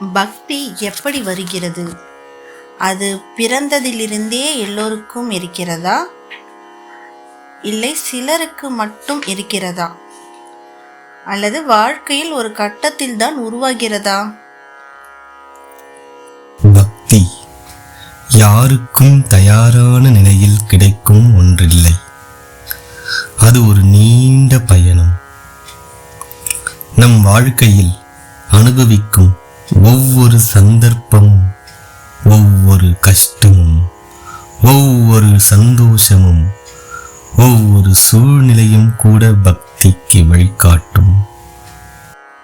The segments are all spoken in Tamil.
பக்தி எப்படி வருகிறது? அது பிறந்ததிலிருந்தே எல்லோருக்கும் இருக்கிறதா, இல்லை சிலருக்கு மட்டும் இருக்கிறதா, அல்லது வாழ்க்கையில் ஒரு கட்டத்தில் தான் உருவாகிறதா? பக்தி யாருக்கும் தயாரான நிலையில் கிடைக்கும் ஒன்றில்லை. அது ஒரு நீண்ட பயணம். நம் வாழ்க்கையில் அனுபவிக்கும் ஒவ்வொரு சந்தர்ப்பமும், ஒவ்வொரு கஷ்டமும், ஒவ்வொரு சந்தோஷமும், ஒவ்வொரு சூழ்நிலையும் கூட பக்திக்கு வழிகாட்டும்.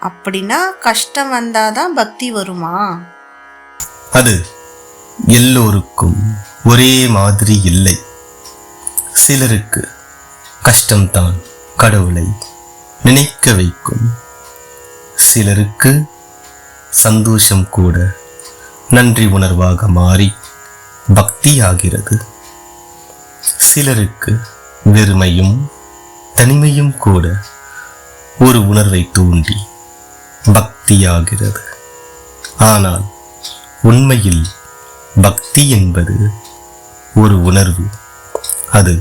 அப்படின்னா கஷ்டம் வந்தாதான் பக்தி வருமா? அது எல்லோருக்கும் ஒரே மாதிரி இல்லை. சிலருக்கு கஷ்டம்தான் கடவுளை நினைக்க வைக்கும். சிலருக்கு சந்தோஷம் கூட நன்றி உணர்வாக மாறி பக்தியாகிறது. சிலருக்கு வெறுமையும் தனிமையும் கூட ஒரு உணர்வை தூண்டி பக்தியாகிறது. ஆனால் உண்மையில் பக்தி என்பது ஒரு உணர்வு. அது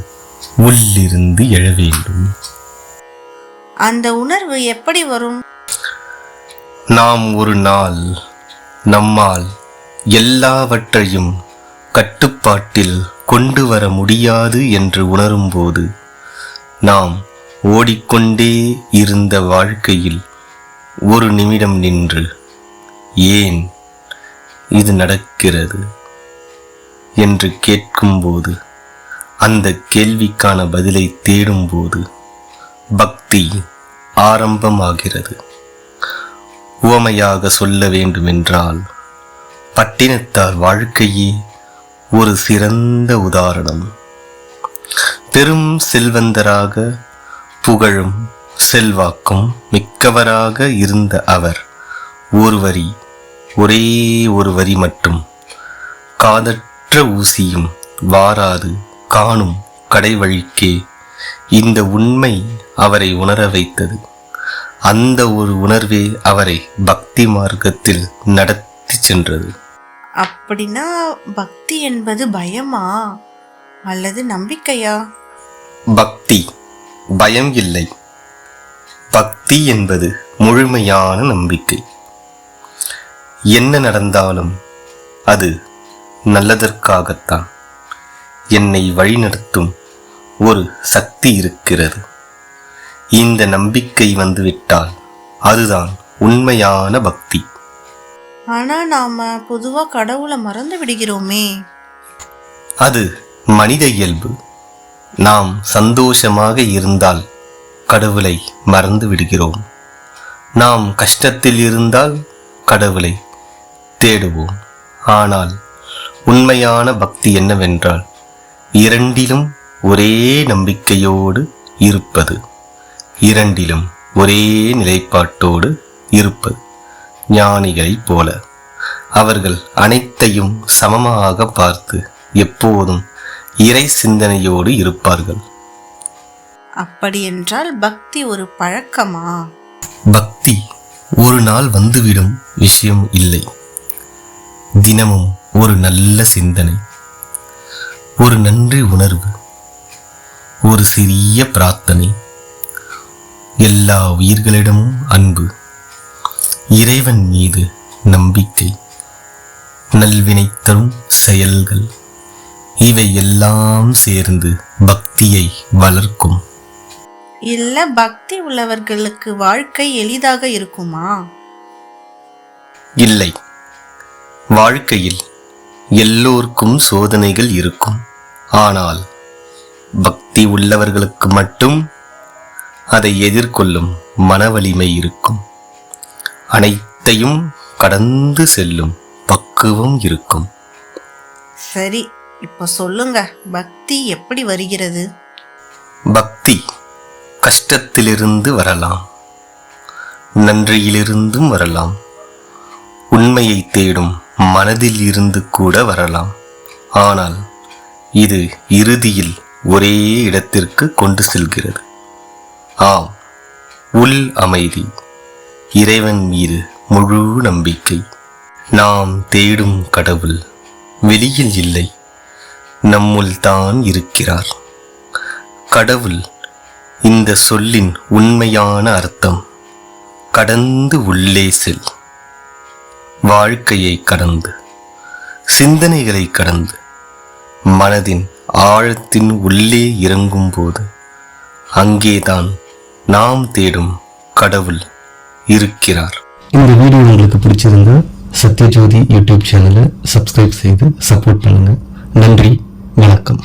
உள்ளிருந்து எழ வேண்டும். அந்த உணர்வு எப்படி வரும்? நாம் ஒரு நாள் நம்மால் எல்லாவற்றையும் கட்டுப்பாட்டில் கொண்டு வர முடியாது என்று உணரும்போது, நாம் ஓடிக்கொண்டே இருந்த வாழ்க்கையில் ஒரு நிமிடம் நின்று, ஏன் இது நடக்கிறது என்று கேட்கும்போது, அந்த கேள்விக்கான பதிலை தேடும்போது பக்தி ஆரம்பமாகிறது. உவமையாக சொல்ல வேண்டுமென்றால், பட்டினத்தார் வாழ்க்கையே ஒரு சிறந்த உதாரணம். பெரும் செல்வந்தராக, புகழும் செல்வாக்கும் மிக்கவராக இருந்த அவர் ஒரே ஒரு வரி மட்டும், காதற்ற ஊசியும் வாராது காணும் கடைவழிக்கே, இந்த உண்மை அவரை உணர வைத்தது. அந்த ஒரு உணர்வே அவரை பக்தி மார்க்கத்தில் நடத்தி சென்றது. அப்படின்னா பக்தி என்பது பயமா அல்லது நம்பிக்கையா? பக்தி பயம் இல்லை. பக்தி என்பது முழுமையான நம்பிக்கை. என்ன நடந்தாலும் அது நல்லதற்காகத்தான். என்னை வழிநடத்தும் ஒரு சக்தி இருக்கிறது. இந்த நம்பிக்கை வந்துவிட்டால் அதுதான் உண்மையான பக்தி. ஆனா நாம பொதுவா கடவுளை மறந்து விடுகிறோமே. அது மனித இயல்பு. நாம் சந்தோஷமாக இருந்தால் கடவுளை மறந்து விடுகிறோம். நாம் கஷ்டத்தில் இருந்தால் கடவுளை தேடுவோம். ஆனால் உண்மையான பக்தி என்னவென்றால், இரண்டிலும் ஒரே நம்பிக்கையோடு இருப்பது, இரண்டிலும் ஒரே நிலைப்பாட்டோடு இருப்பது. ஞானிகளைப் போல அவர்கள் அனைத்தையும் சமமாக பார்த்து எப்போதும் இறை சிந்தனையோடு இருப்பார்கள். அப்படி என்றால் பக்தி ஒரு பழக்கமா? பக்தி ஒரு நாள் வந்துவிடும் விஷயம் இல்லை. தினமும் ஒரு நல்ல சிந்தனை, ஒரு நன்றி உணர்வு, ஒரு சிறிய பிரார்த்தனை, எல்லா உயிர்களிடமும் அன்பு, இறைவன் மீது நம்பிக்கை, நல்வினை தரும் செயல்கள், இவை எல்லாம் சேர்ந்து பக்தியை வளர்க்கும். இல்ல பக்தி உள்ளவர்களுக்கு வாழ்க்கை எளிதாக இருக்குமா? இல்லை. வாழ்க்கையில் எல்லோருக்கும் சோதனைகள் இருக்கும். ஆனால் பக்தி உள்ளவர்களுக்கு மட்டும் அதை எதிர்கொள்ளும் மனவலிமை இருக்கும். அனைத்தையும் கடந்து செல்லும் பக்குவம் இருக்கும். சரி, இப்ப சொல்லுங்க, பக்தி எப்படி வருகிறது? பக்தி கஷ்டத்திலிருந்து வரலாம், நன்றியிலிருந்தும் வரலாம், உண்மையை தேடும் மனதில் இருந்து கூட வரலாம். ஆனால் இது இறுதியில் ஒரே இடத்திற்கு கொண்டு செல்கிறது. ஆம், உள் அமைதி, இறைவன் மீது முழு நம்பிக்கை. நாம் தேடும் கடவுள் வெளியில் இல்லை, நம்முள் தான் இருக்கிறார். கடவுள் இந்த சொல்லின் உண்மையான அர்த்தம். கடந்து உள்ளே செல். வாழ்க்கையை கடந்து, சிந்தனைகளை கடந்து, மனதின் ஆழத்தின் உள்ளே இறங்கும்போது அங்கேதான் நாம் தேடும் கடவுள் இருக்கிறார். இந்த வீடியோ உங்களுக்கு பிடிச்சிருந்தா சத்யஜோதி யூடியூப் சேனலை சப்ஸ்கிரைப் செய்து சப்போர்ட் பண்ணுங்க. நன்றி, வணக்கம்.